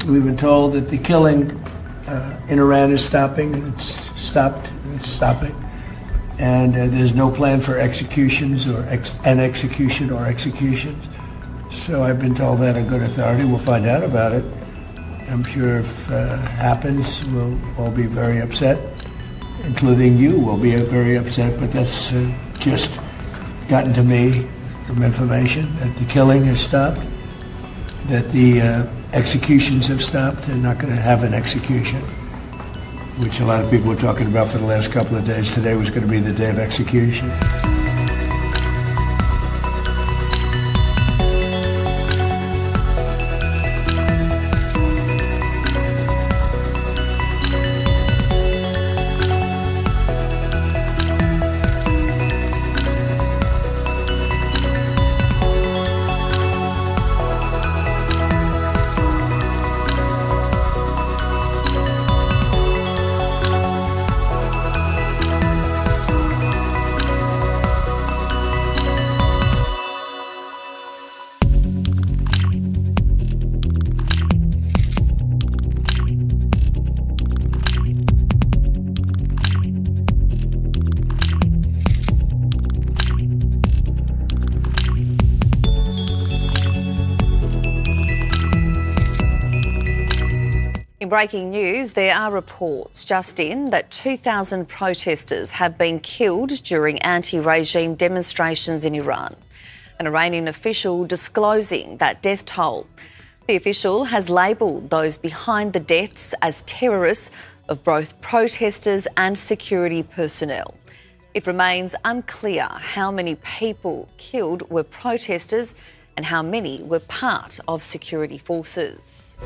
We've been told that the killing in Iran is stopping, and it's stopped, and it's stopping. And there's no plan for executions or executions. So I've been told that on good authority. We'll find out about it. I'm sure if it happens, we'll all be very upset, including you will be very upset, but that's just gotten to me from information that the killing has stopped, that the executions have stopped. They're not going to have an execution, which a lot of people were talking about for the last couple of days. Today was going to be the day of execution. In breaking news, there are reports just in that 2,000 protesters have been killed during anti-regime demonstrations in Iran. An Iranian official disclosing that death toll. The official has labelled those behind the deaths as terrorists of both protesters and security personnel. It remains unclear how many people killed were protesters and how many were part of security forces.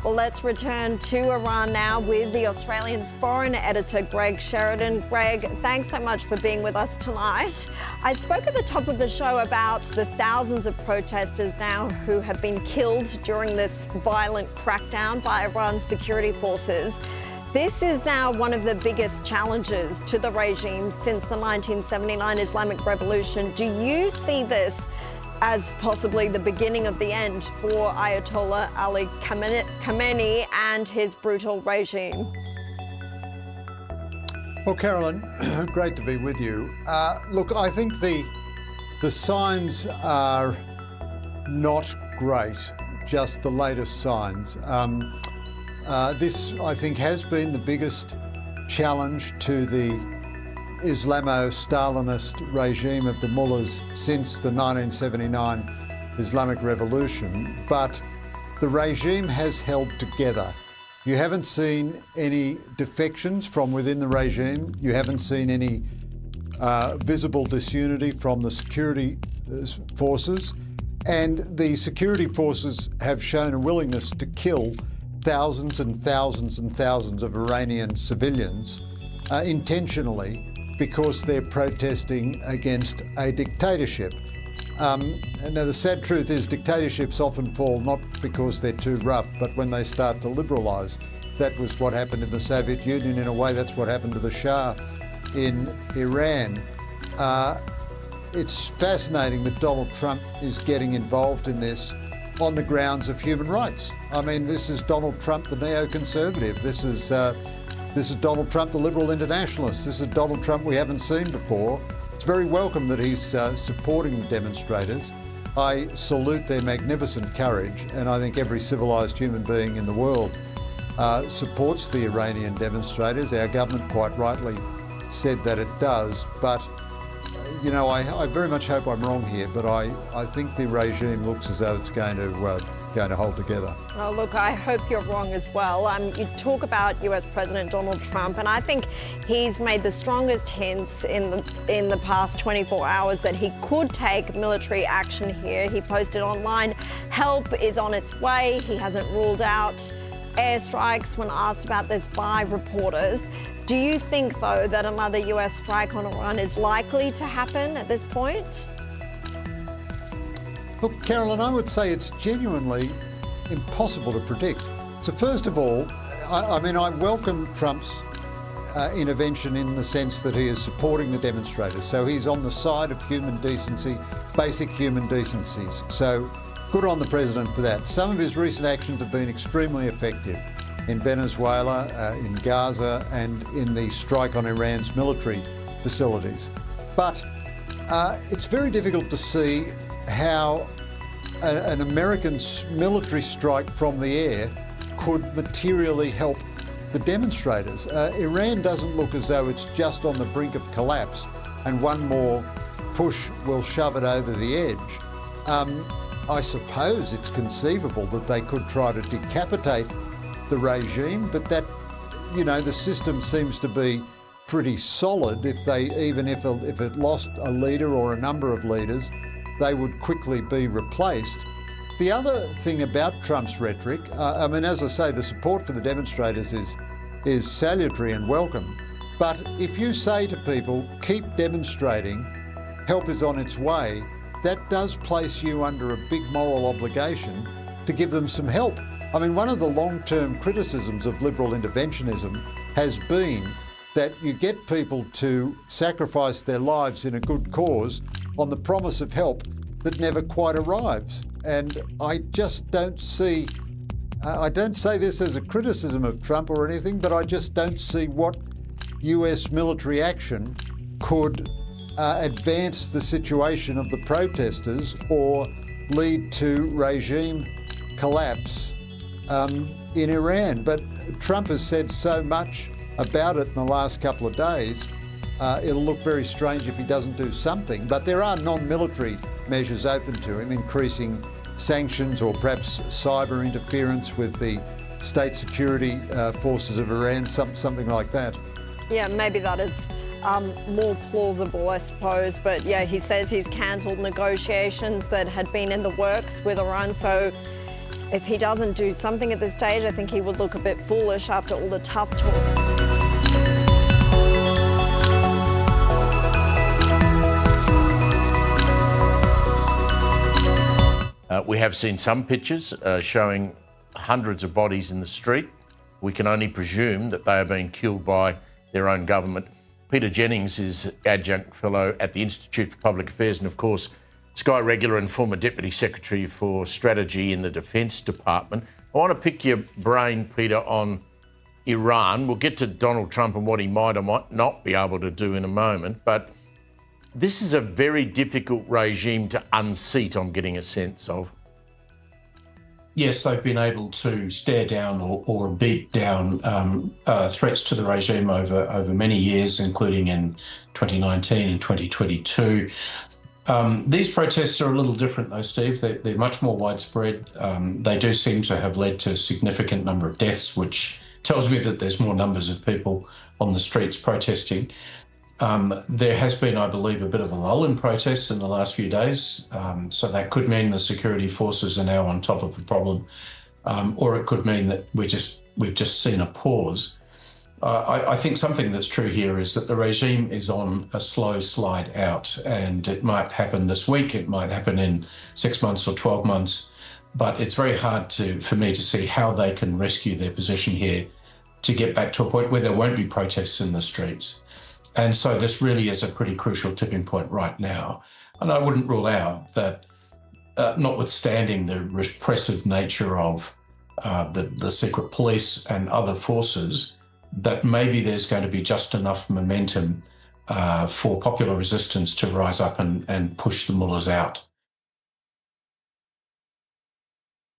Let's return to Iran now with the Australian's foreign editor, Greg Sheridan. Greg, thanks so much for being with us tonight. I spoke at the top of the show about the thousands of protesters now who have been killed during this violent crackdown by Iran's security forces. This is now one of the biggest challenges to the regime since the 1979 Islamic Revolution. Do you see this as possibly the beginning of the end for Ayatollah Ali Khamenei and his brutal regime? Well, Carolyn, great to be with you. Look, I think the signs are not great, just the latest signs. This, I think, has been the biggest challenge to the Islamo-Stalinist regime of the mullahs since the 1979 Islamic Revolution, but the regime has held together. You haven't seen any defections from within the regime. You haven't seen any visible disunity from the security forces, and the security forces have shown a willingness to kill thousands and thousands and thousands of Iranian civilians intentionally, because they're protesting against a dictatorship. Now, the sad truth is dictatorships often fall not because they're too rough, but when they start to liberalise. That was what happened in the Soviet Union. In a way, that's what happened to the Shah in Iran. It's fascinating that Donald Trump is getting involved in this on the grounds of human rights. I mean, this is Donald Trump, the neoconservative. This is Donald Trump, the liberal internationalist. This is Donald Trump we haven't seen before. It's very welcome that he's supporting the demonstrators. I salute their magnificent courage, and I think every civilised human being in the world supports the Iranian demonstrators. Our government quite rightly said that it does, but you know, I very much hope I'm wrong here, but I think the regime looks as though it's going to hold together. Oh, look, I hope you're wrong as well. You talk about US President Donald Trump, and I think he's made the strongest hints in the past 24 hours that he could take military action here. He posted online, help is on its way. He hasn't ruled out airstrikes when asked about this by reporters. Do you think, though, that another US strike on Iran is likely to happen at this point? Look, Carolyn, I would say it's genuinely impossible to predict. So first of all, I welcome Trump's intervention in the sense that he is supporting the demonstrators. So he's on the side of human decency, basic human decencies. So good on the president for that. Some of his recent actions have been extremely effective in Venezuela, in Gaza, and in the strike on Iran's military facilities. But it's very difficult to see how an American military strike from the air could materially help the demonstrators. Iran doesn't look as though it's just on the brink of collapse and one more push will shove it over the edge. I suppose it's conceivable that they could try to decapitate the regime, but that, the system seems to be pretty solid. If it lost a leader or a number of leaders, they would quickly be replaced. The other thing about Trump's rhetoric, as I say, the support for the demonstrators is salutary and welcome. But if you say to people, keep demonstrating, help is on its way, that does place you under a big moral obligation to give them some help. One of the long-term criticisms of liberal interventionism has been that you get people to sacrifice their lives in a good cause on the promise of help that never quite arrives. And I just don't see, I don't say this as a criticism of Trump or anything, but I just don't see what US military action could advance the situation of the protesters or lead to regime collapse in Iran. But Trump has said so much about it in the last couple of days, it'll look very strange if he doesn't do something. But there are non-military measures open to him, increasing sanctions or perhaps cyber interference with the state security forces of Iran, something like that. Yeah, maybe that is more plausible, I suppose. But yeah, he says he's cancelled negotiations that had been in the works with Iran. So if he doesn't do something at this stage, I think he would look a bit foolish after all the tough talk. We have seen some pictures showing hundreds of bodies in the street. We can only presume that they are being killed by their own government. Peter Jennings is adjunct fellow at the Institute for Public Affairs and, of course, Sky regular and former Deputy Secretary for Strategy in the Defence Department. I want to pick your brain, Peter, on Iran. We'll get to Donald Trump and what he might or might not be able to do in a moment, but this is a very difficult regime to unseat, I'm getting a sense of. Yes, they've been able to stare down or beat down threats to the regime over many years, including in 2019 and 2022. These protests are a little different though, Steve. They're much more widespread. They do seem to have led to a significant number of deaths, which tells me that there's more numbers of people on the streets protesting. There has been, I believe, a bit of a lull in protests in the last few days. So that could mean the security forces are now on top of the problem, or it could mean that we've just seen a pause. I think something that's true here is that the regime is on a slow slide out, and it might happen this week, it might happen in 6 months or 12 months, but it's very hard for me to see how they can rescue their position here to get back to a point where there won't be protests in the streets. And so this really is a pretty crucial tipping point right now. And I wouldn't rule out that, notwithstanding the repressive nature of the secret police and other forces, that maybe there's going to be just enough momentum for popular resistance to rise up and push the mullahs out.